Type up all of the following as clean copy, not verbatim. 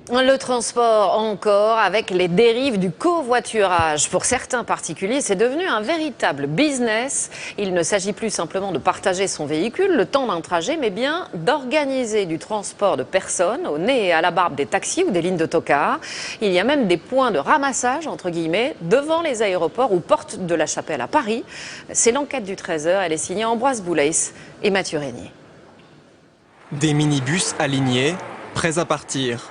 Le transport encore avec les dérives du covoiturage. Pour certains particuliers, c'est devenu un véritable business. Il ne s'agit plus simplement de partager son véhicule le temps d'un trajet, mais bien d'organiser du transport de personnes au nez et à la barbe des taxis ou des lignes d'autocar. Il y a même des points de ramassage, entre guillemets, devant les aéroports ou portes de la Chapelle à Paris. C'est l'enquête du 13h. Elle est signée Ambroise Boulais et Mathieu Régnier. Des minibus alignés, prêts à partir.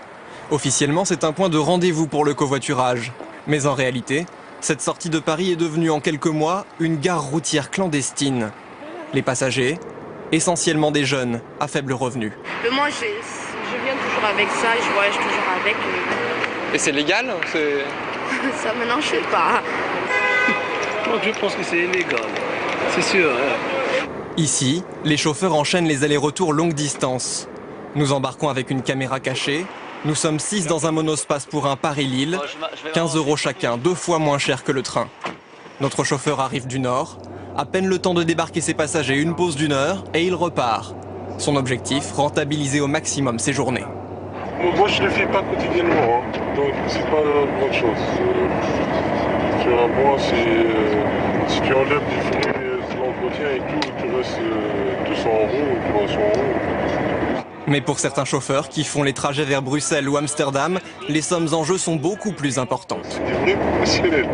Officiellement, c'est un point de rendez-vous pour le covoiturage. Mais en réalité, cette sortie de Paris est devenue en quelques mois une gare routière clandestine. Les passagers, essentiellement des jeunes à faible revenu. Moi, je viens toujours avec ça, je voyage toujours avec. Et c'est légal? Ça, maintenant, je sais pas. Donc, je pense que c'est illégal, c'est sûr. Ici, les chauffeurs enchaînent les allers-retours longue distance. Nous embarquons avec une caméra cachée. Nous sommes 6 dans un monospace pour un Paris-Lille, 15 € chacun, 2 fois moins cher que le train. Notre chauffeur arrive du nord, à peine le temps de débarquer ses passagers, une pause d'1 heure et il repart. Son objectif, rentabiliser au maximum ses journées. Moi je ne le fais pas quotidiennement, donc c'est pas une bonne chose. Moi, si tu enlèves des frais de l'entretien et tout, tu restes 200 € ou 300 €. Mais pour certains chauffeurs qui font les trajets vers Bruxelles ou Amsterdam, les sommes en jeu sont beaucoup plus importantes. C'est des vrais professionnels.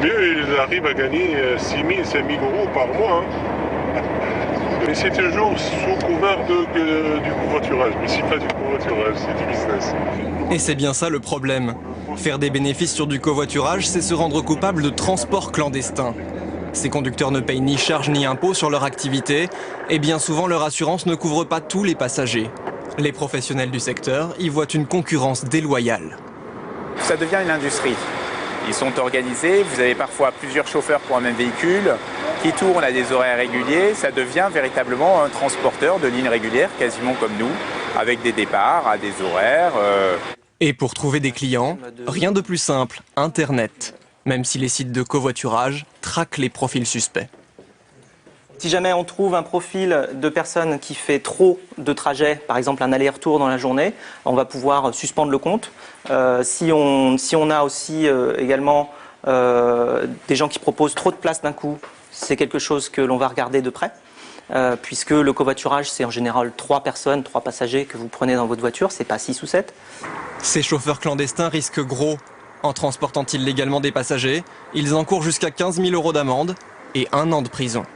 Mais eux, ils arrivent à gagner 6 000, 5 000 € par mois. Mais c'est toujours sous couvert du covoiturage. Mais c'est pas du covoiturage, c'est du business. Et c'est bien ça le problème. Faire des bénéfices sur du covoiturage, c'est se rendre coupable de transport clandestin. Ces conducteurs ne payent ni charges ni impôts sur leur activité et bien souvent leur assurance ne couvre pas tous les passagers. Les professionnels du secteur y voient une concurrence déloyale. Ça devient une industrie. Ils sont organisés, vous avez parfois plusieurs chauffeurs pour un même véhicule qui tournent à des horaires réguliers. Ça devient véritablement un transporteur de lignes régulières, quasiment comme nous, avec des départs à des horaires. Et pour trouver des clients, rien de plus simple, Internet. Même si les sites de covoiturage traquent les profils suspects. Si jamais on trouve un profil de personne qui fait trop de trajets, par exemple un aller-retour dans la journée, on va pouvoir suspendre le compte. Si on a aussi également des gens qui proposent trop de places d'un coup, c'est quelque chose que l'on va regarder de près. Puisque le covoiturage, c'est en général 3 personnes, 3 passagers que vous prenez dans votre voiture, c'est pas 6 ou 7. Ces chauffeurs clandestins risquent gros. En transportant illégalement des passagers, ils encourent jusqu'à 15 000 € d'amende et 1 an de prison.